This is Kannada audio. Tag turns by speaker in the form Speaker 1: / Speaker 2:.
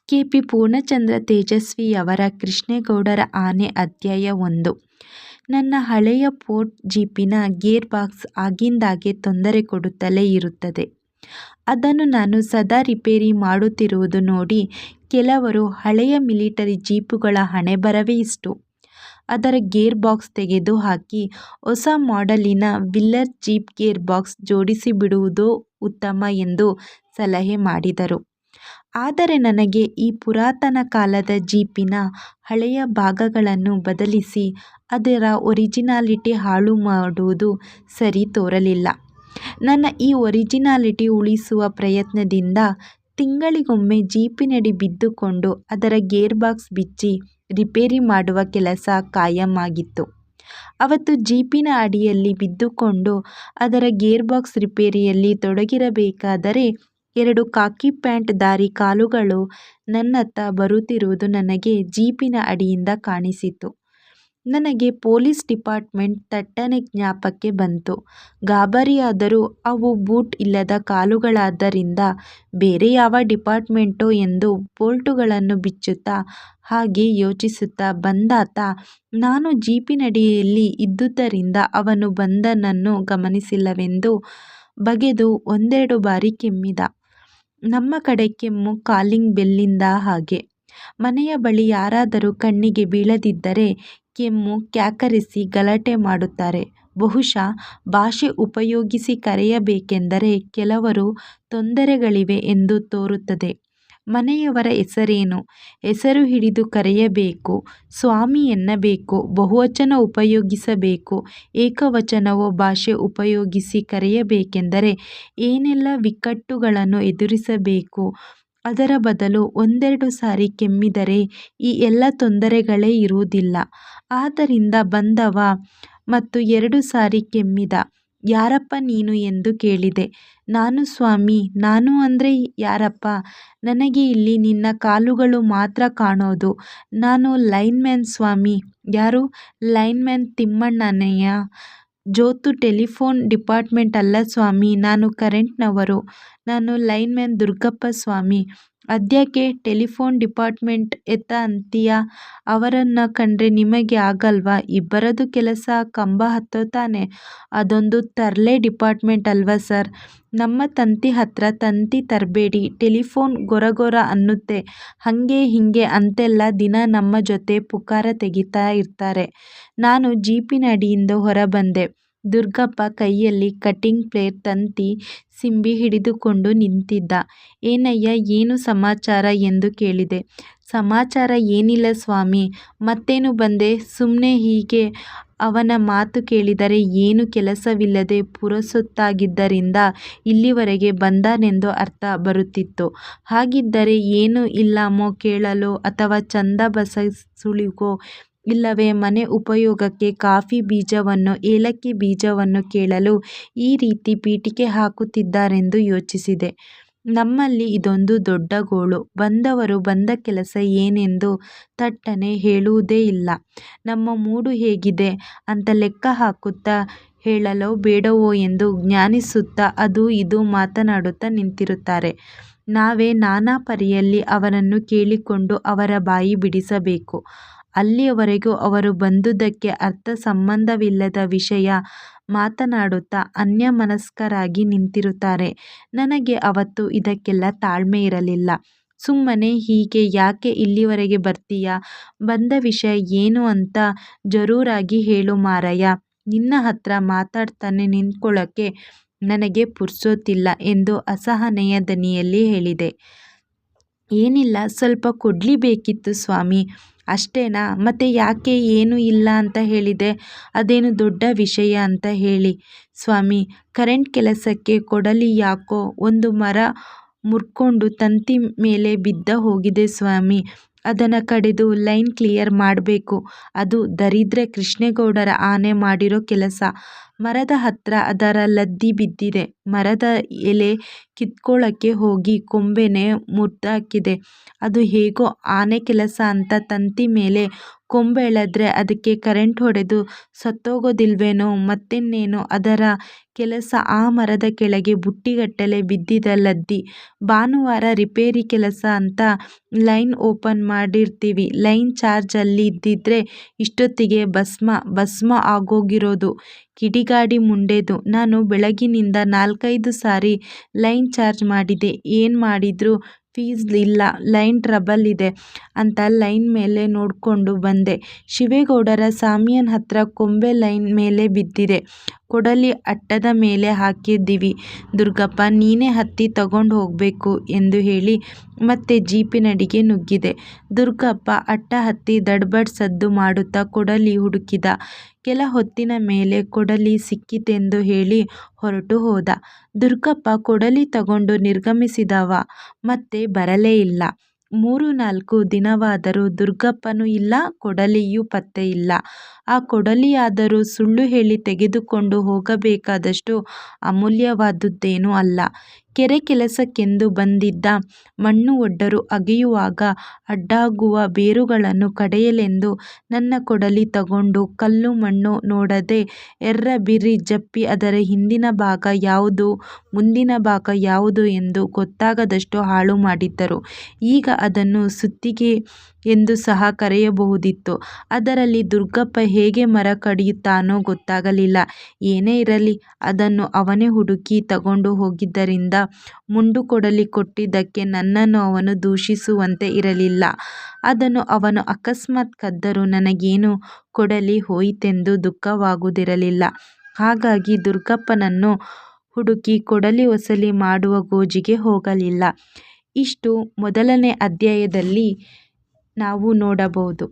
Speaker 1: ಕೆ.ಪಿ. ಪೂರ್ಣಚಂದ್ರ ತೇಜಸ್ವಿಯವರ ಕೃಷ್ಣೇಗೌಡರ ಆನೆ ಅಧ್ಯಾಯ 1. ನನ್ನ ಹಳೆಯ ಫೋರ್ಡ್ ಜೀಪಿನ ಗೇರ್ ಬಾಕ್ಸ್ ಆಗಿಂದಾಗ್ಗೆ ತೊಂದರೆ ಕೊಡುತ್ತಲೇ ಇರುತ್ತದೆ. ಅದನ್ನು ನಾನು ಸದಾ ರಿಪೇರಿ ಮಾಡುತ್ತಿರುವುದು ನೋಡಿ ಕೆಲವರು ಹಳೆಯ ಮಿಲಿಟರಿ ಜೀಪುಗಳ ಹಣೆಬರವೇ ಇಷ್ಟು. ಅದರ ಗೇರ್ ಬಾಕ್ಸ್ ತೆಗೆದು ಹಾಕಿ ಹೊಸ ಮಾಡೆಲಿನ ವಿಲ್ಲರ್ ಜೀಪ್ ಗೇರ್ ಬಾಕ್ಸ್ ಜೋಡಿಸಿಬಿಡುವುದೋ ಉತ್ತಮ ಎಂದು ಸಲಹೆ ಮಾಡಿದರು. ಆದರೆ ನನಗೆ ಈ ಪುರಾತನ ಕಾಲದ ಜೀಪಿನ ಹಳೆಯ ಭಾಗಗಳನ್ನು ಬದಲಿಸಿ ಅದರ ಒರಿಜಿನಾಲಿಟಿ ಹಾಳು ಮಾಡುವುದು ಸರಿ ತೋರಲಿಲ್ಲ. ನನ್ನ ಈ ಒರಿಜಿನಾಲಿಟಿ ಉಳಿಸುವ ಪ್ರಯತ್ನದಿಂದ ತಿಂಗಳಿಗೊಮ್ಮೆ ಜೀಪಿನಡಿ ಬಿದ್ದುಕೊಂಡು ಅದರ ಗೇರ್ ಬಾಕ್ಸ್ ಬಿಚ್ಚಿ ರಿಪೇರಿ ಮಾಡುವ ಕೆಲಸ ಕಾಯಂ ಆಗಿತ್ತು. ಅವತ್ತು ಜೀಪಿನ ಅಡಿಯಲ್ಲಿ ಬಿದ್ದುಕೊಂಡು ಅದರ ಗೇರ್ ಬಾಕ್ಸ್ ರಿಪೇರಿಯಲ್ಲಿ ತೊಡಗಿರಬೇಕಾದರೆ 2 ಖಾಕಿ ಪ್ಯಾಂಟ್ ಧಾರಿ ಕಾಲುಗಳು ನನ್ನತ್ತ ಬರುತ್ತಿರುವುದು ನನಗೆ ಜೀಪಿನ ಅಡಿಯಿಂದ ಕಾಣಿಸಿತು. ನನಗೆ ಪೊಲೀಸ್ ಡಿಪಾರ್ಟ್ಮೆಂಟ್ ತಟ್ಟನೆ ಜ್ಞಾಪಕ್ಕೆ ಬಂತು. ಗಾಬರಿಯಾದರೂ ಅವು ಬೂಟ್ ಇಲ್ಲದ ಕಾಲುಗಳಾದ್ದರಿಂದ ಬೇರೆ ಯಾವ ಡಿಪಾರ್ಟ್ಮೆಂಟೋ ಎಂದು ಬೋಲ್ಟುಗಳನ್ನು ಬಿಚ್ಚುತ್ತಾ ಹಾಗೆ ಯೋಚಿಸುತ್ತಾ ಬಂದಾತ ನಾನು ಜೀಪಿನಡಿಯಲ್ಲಿ ಇದ್ದುದರಿಂದ ಅವನು ಬಂದನನ್ನು ಗಮನಿಸಿಲ್ಲವೆಂದು ಬಗೆದು 1-2 ಬಾರಿ ಕೆಮ್ಮಿದ. ನಮ್ಮ ಕಡೆ ಕೆಮ್ಮು ಕಾಲಿಂಗ್ ಬೆಲ್ಲಿಂದ ಹಾಗೆ. ಮನೆಯ ಬಳಿ ಯಾರಾದರೂ ಕಣ್ಣಿಗೆ ಬೀಳದಿದ್ದರೆ ಕೆಮ್ಮು ಕ್ಯಾಕರಿಸಿ ಗಲಾಟೆ ಮಾಡುತ್ತಾರೆ. ಬಹುಶಃ ಭಾಷೆ ಉಪಯೋಗಿಸಿ ಕರೆಯಬೇಕೆಂದರೆ ಕೆಲವರು ತೊಂದರೆಗಳಿವೆ ಎಂದು ತೋರುತ್ತದೆ. ಮನೆಯವರ ಹೆಸರೇನು? ಹೆಸರು ಹಿಡಿದು ಕರೆಯಬೇಕು, ಸ್ವಾಮಿ ಎನ್ನಬೇಕು, ಬಹುವಚನ ಉಪಯೋಗಿಸಬೇಕು, ಏಕವಚನವೋ ಭಾಷೆ ಉಪಯೋಗಿಸಿ ಕರೆಯಬೇಕೆಂದರೆ ಏನೆಲ್ಲ ವಿಕಟ್ಟುಗಳನ್ನು ಎದುರಿಸಬೇಕು. ಅದರ ಬದಲು 1-2 ಸಾರಿ ಕೆಮ್ಮಿದರೆ ಈ ಎಲ್ಲ ತೊಂದರೆಗಳೇ ಇರುವುದಿಲ್ಲ. ಆದ್ದರಿಂದ ಬಂದವ ಮತ್ತು 2 ಸಾರಿ ಕೆಮ್ಮಿದ. ಯಾರಪ್ಪ ನೀನು ಎಂದು ಕೇಳಿದೆ. ನಾನು ಸ್ವಾಮಿ. ನಾನು ಅಂದ್ರೆ ಯಾರಪ್ಪ? ನನಗೆ ಇಲ್ಲಿ ನಿನ್ನ ಕಾಲುಗಳು ಮಾತ್ರ ಕಾಣೋದು. ನಾನು ಲೈನ್ ಮ್ಯಾನ್ ಸ್ವಾಮಿ. ಯಾರು? ಲೈನ್ ಮ್ಯಾನ್ ತಿಮ್ಮಣ್ಣನಯ್ಯ. ಜೋತು ಟೆಲಿಫೋನ್ ಡಿಪಾರ್ಟ್ಮೆಂಟ್ ಅಲ್ಲ ಸ್ವಾಮಿ, ನಾನು ಕರೆಂಟ್ನವರು. ನಾನು ಲೈನ್ ಮ್ಯಾನ್ ದುರ್ಗಪ್ಪ ಸ್ವಾಮಿ. ಅದ್ಯಾಕೆ ಟೆಲಿಫೋನ್ ಡಿಪಾರ್ಟ್ಮೆಂಟ್ ಎತ್ತ ಅಂತೀಯ? ಅವರನ್ನ ಕಂಡ್ರೆ ನಿಮಗೆ ಆಗಲ್ವಾ? ಇಬ್ಬರದು ಕೆಲಸ ಕಂಬ ಹತ್ತೋತಾನೆ. ಅದೊಂದು ತರ್ಲೆ ಡಿಪಾರ್ಟ್ಮೆಂಟ್ ಅಲ್ವಾ ಸರ್? ನಮ್ಮ ತಂತಿ ಹತ್ರ ತಂತಿ ತರ್ಬೇಡಿ, ಟೆಲಿಫೋನ್ ಗೊರಗೊರ ಅನ್ನುತ್ತೆ, ಹಂಗೆ ಹಿಂಗೆ ಅಂತೆಲ್ಲ ದಿನ ನಮ್ಮ ಜೊತೆ ಪುಕಾರ ತೆಗಿತಾ ಇರ್ತಾರೆ. ನಾನು ಜೀಪಿನ ಅಡಿಯಿಂದ ಹೊರಬಂದೆ. ದುರ್ಗಪ್ಪ ಕೈಯಲ್ಲಿ ಕಟಿಂಗ್ ಪ್ಲೇರ್ ತಂತಿ ಸಿಂಬಿ ಹಿಡಿದುಕೊಂಡು ನಿಂತಿದ್ದ. ಏನಯ್ಯ, ಏನು ಸಮಾಚಾರ ಎಂದು ಕೇಳಿದೆ. ಸಮಾಚಾರ ಏನಿಲ್ಲ ಸ್ವಾಮಿ. ಮತ್ತೇನು ಬಂದೆ? ಸುಮ್ನೆ ಹೀಗೆ. ಅವನ ಮಾತು ಕೇಳಿದರೆ ಏನು ಕೆಲಸವಿಲ್ಲದೆ ಪುರಸೊತ್ತಾಗಿದ್ದರಿಂದ ಇಲ್ಲಿವರೆಗೆ ಬಂದನೆಂದು ಅರ್ಥ ಬರುತ್ತಿತ್ತು. ಹಾಗಿದ್ದರೆ ಏನೂ ಇಲ್ಲಮ್ಮೋ ಕೇಳಲು, ಅಥವಾ ಚಂದ ಬಸಸುಳಿಗೋ, ಇಲ್ಲವೇ ಮನೆ ಉಪಯೋಗಕ್ಕೆ ಕಾಫಿ ಬೀಜವನ್ನೋ ಏಲಕ್ಕಿ ಬೀಜವನ್ನೋ ಕೇಳಲು ಈ ರೀತಿ ಪೀಠಿಕೆ ಹಾಕುತ್ತಿದ್ದಾರೆಂದು ಯೋಚಿಸಿದೆ. ನಮ್ಮಲ್ಲಿ ಇದೊಂದು ದೊಡ್ಡ ಗೋಳು. ಬಂದವರು ಬಂದ ಕೆಲಸ ಏನೆಂದು ತಟ್ಟನೆ ಹೇಳುವುದೇ ಇಲ್ಲ. ನಮ್ಮ ಮೂಡು ಹೇಗಿದೆ ಅಂತ ಲೆಕ್ಕ ಹಾಕುತ್ತಾ ಹೇಳಲೋ ಬೇಡವೋ ಎಂದು ಜ್ಞಾನಿಸುತ್ತಾ ಅದೂ ಇದೂ ಮಾತನಾಡುತ್ತಾ ನಿಂತಿರುತ್ತಾರೆ. ನಾವೇ ನಾನಾ ಪರಿಯಲ್ಲಿ ಅವರನ್ನು ಕೇಳಿಕೊಂಡು ಅವರ ಬಾಯಿ ಬಿಡಿಸಬೇಕು. ಅಲ್ಲಿಯವರೆಗೂ ಅವರು ಬಂದುದಕ್ಕೆ ಅರ್ಥ ಸಂಬಂಧವಿಲ್ಲದ ವಿಷಯ ಮಾತನಾಡುತ್ತಾ ಅನ್ಯಮನಸ್ಕರಾಗಿ ನಿಂತಿರುತ್ತಾರೆ. ನನಗೆ ಅವತ್ತು ಇದಕ್ಕೆಲ್ಲ ತಾಳ್ಮೆ ಇರಲಿಲ್ಲ. ಸುಮ್ಮನೆ ಹೀಗೆ ಯಾಕೆ ಇಲ್ಲಿವರೆಗೆ ಬರ್ತೀಯ? ಬಂದ ವಿಷಯ ಏನು ಅಂತ ಜರೂರಾಗಿ ಹೇಳು ಮಾರಾಯ. ನಿನ್ನ ಹತ್ರ ಮಾತಾಡ್ತಾನೆ ನಿಂತ್ಕೊಳ್ಳೋಕೆ ನನಗೆ ಪುರ್ಸೊತ್ತಿಲ್ಲ ಎಂದು ಅಸಹನೆಯ ದನಿಯಲ್ಲಿ ಹೇಳಿದೆ. ಏನಿಲ್ಲ, ಸ್ವಲ್ಪ ಕೊಡ್ಲಿ ಬೇಕಿತ್ತು ಸ್ವಾಮಿ. ಅಷ್ಟೇನಾ? ಮತ್ತೆ ಯಾಕೆ ಏನೂ ಇಲ್ಲ ಅಂತ ಹೇಳಿದೆ? ಅದೇನು ದೊಡ್ಡ ವಿಷಯ ಅಂತ ಹೇಳಿ ಸ್ವಾಮಿ. ಕರೆಂಟ್ ಕೆಲಸಕ್ಕೆ ಕೊಡಲಿ ಯಾಕೋ ಒಂದು ಮರ ಮುರ್ಕೊಂಡು ತಂತಿ ಮೇಲೆ ಬಿದ್ದ ಹೋಗಿದೆ ಸ್ವಾಮಿ. ಅದನ್ನ ಕಡಿದು ಲೈನ್ ಕ್ಲಿಯರ್ ಮಾಡಬೇಕು. ಅದು ದರಿದ್ರ ಕೃಷ್ಣೇಗೌಡರ ಆನೆ ಮಾಡಿರೋ ಕೆಲಸ. ಮರದ ಹತ್ರ ಅದರ ಲದ್ದಿ ಬಿದ್ದಿದೆ. ಮರದ ಎಲೆ ಕಿತ್ಕೊಳ್ಳೋಕೆ ಹೋಗಿ ಕೊಂಬೆನೇ ಮುರ್ದಾಕಿದೆ. ಅದು ಹೇಗೋ ಆನೆ ಕೆಲಸ ಅಂತ ತಂತಿ ಮೇಲೆ ಕೊಂಬೆಳೆದ್ರೆ ಅದಕ್ಕೆ ಕರೆಂಟ್ ಹೊಡೆದು ಸತ್ತೋಗೋದಿಲ್ವೇನೋ ಮತ್ತಿನ್ನೇನೋ ಅದರ ಕೆಲಸ. ಆ ಮರದ ಕೆಳಗೆ ಬುಟ್ಟಿಗಟ್ಟಲೆ ಬಿದ್ದಿದ್ದ ಲದ್ದಿ. ಭಾನುವಾರ ರಿಪೇರಿ ಕೆಲಸ ಅಂತ ಲೈನ್ ಓಪನ್ ಮಾಡಿರ್ತೀವಿ. ಲೈನ್ ಚಾರ್ಜ್ ಅಲ್ಲಿ ಇದ್ದಿದ್ರೆ ಇಷ್ಟೊತ್ತಿಗೆ ಭಸ್ಮ ಆಗೋಗಿರೋದು. ಕಿಡಿಗಾಡಿ ಮುಂಡೆದು. ನಾನು ಬೆಳಗಿನಿಂದ 4-5 ಸಾರಿ ಲೈನ್ ಚಾರ್ಜ್ ಮಾಡಿದೆ. ಏನ್ ಮಾಡಿದ್ರೂ ಫೀಸ್ ಇಲ್ಲ. ಲೈನ್ ಟ್ರಬಲ್ ಇದೆ ಅಂತ ಲೈನ್ ಮೇಲೆ ನೋಡ್ಕೊಂಡು ಬಂದೆ. ಶಿವೇಗೌಡರ ಸಾಮಿಯಾನ್ ಹತ್ರ ಕೊಂಬೆ ಲೈನ್ ಮೇಲೆ ಬಿದ್ದಿದೆ. ಕೊಡಲಿ ಅಟ್ಟದ ಮೇಲೆ ಹಾಕಿದ್ದೀವಿ. ದುರ್ಗಪ್ಪ ನೀನೇ ಹತ್ತಿ ತಗೊಂಡು ಹೋಗ್ಬೇಕು ಎಂದು ಹೇಳಿ ಮತ್ತೆ ಜೀಪಿನಡಿಗೆ ನುಗ್ಗಿದೆ. ದುರ್ಗಪ್ಪ ಅಟ್ಟ ಹತ್ತಿ ದಡ್ಬಡ್ ಸದ್ದು ಮಾಡುತ್ತಾ ಕೊಡಲಿ ಹುಡುಕಿದ. ಕೆಲ ಹೊತ್ತಿನ ಮೇಲೆ ಕೊಡಲಿ ಸಿಕ್ಕಿತೆಂದು ಹೇಳಿ ಹೊರಟು ಹೋದ. ದುರ್ಗಪ್ಪ ಕೊಡಲಿ ತಗೊಂಡು ನಿರ್ಗಮಿಸಿದವ ಮತ್ತೆ ಬರಲೇ ಇಲ್ಲ. 3-4 ದಿನವಾದರೂ ದುರ್ಗಪ್ಪನೂ ಇಲ್ಲ, ಕೊಡಲಿಯೂ ಪತ್ತೆ ಇಲ್ಲ. ಆ ಕೊಡಲಿಯಾದರೂ ಸುಳ್ಳು ಹೇಳಿ ತೆಗೆದುಕೊಂಡು ಹೋಗಬೇಕಾದಷ್ಟು ಅಮೂಲ್ಯವಾದುದೇನೂ ಅಲ್ಲ. ಕೆರೆ ಕೆಲಸಕ್ಕೆಂದು ಬಂದಿದ್ದ ಮಣ್ಣು ಒಡ್ಡರು ಅಗೆಯುವಾಗ ಅಡ್ಡಾಗುವ ಬೇರುಗಳನ್ನು ಕಡಿಯಲೆಂದು ನನ್ನ ಕೊಡಲಿ ತಗೊಂಡು ಕಲ್ಲು ಮಣ್ಣು ನೋಡದೆ ಎರ್ರಬಿರ್ರಿ ಜಪ್ಪಿ ಅದರ ಹಿಂದಿನ ಭಾಗ ಯಾವುದು ಮುಂದಿನ ಭಾಗ ಯಾವುದು ಎಂದು ಗೊತ್ತಾಗದಷ್ಟು ಹಾಳು ಮಾಡಿದ್ದರು. ಈಗ ಅದನ್ನು ಸುತ್ತಿಗೆ ಎಂದು ಸಹ ಕರೆಯಬಹುದಿತ್ತು. ಅದರಲ್ಲಿ ದುರ್ಗಪ್ಪ ಹೇಗೆ ಮರ ಕಡಿಯುತ್ತಾನೋ ಗೊತ್ತಾಗಲಿಲ್ಲ. ಏನೇ ಇರಲಿ ಅದನ್ನು ಅವನೇ ಹುಡುಕಿ ತಗೊಂಡು ಹೋಗಿದ್ದರಿಂದ ಮುಂಡು ಕೊಡಲಿ ಕೊಟ್ಟಿದ್ದಕ್ಕೆ ನನ್ನನ್ನು ಅವನು ದೂಷಿಸುವಂತೆ ಇರಲಿಲ್ಲ. ಅದನ್ನು ಅವನು ಅಕಸ್ಮಾತ್ ಕದ್ದರೂ ನನಗೇನು ಕೊಡಲಿ ಹೋಯಿತೆಂದು ದುಃಖವಾಗುವುದಿರಲಿಲ್ಲ. ಹಾಗಾಗಿ ದುರ್ಗಪ್ಪನನ್ನು ಹುಡುಕಿ ಕೊಡಲಿ ವಸೂಲಿ ಮಾಡುವ ಗೋಜಿಗೆ ಹೋಗಲಿಲ್ಲ. ಇಷ್ಟು ಮೊದಲನೇ ಅಧ್ಯಾಯದಲ್ಲಿ ನಾವು ನೋಡಬಹುದು.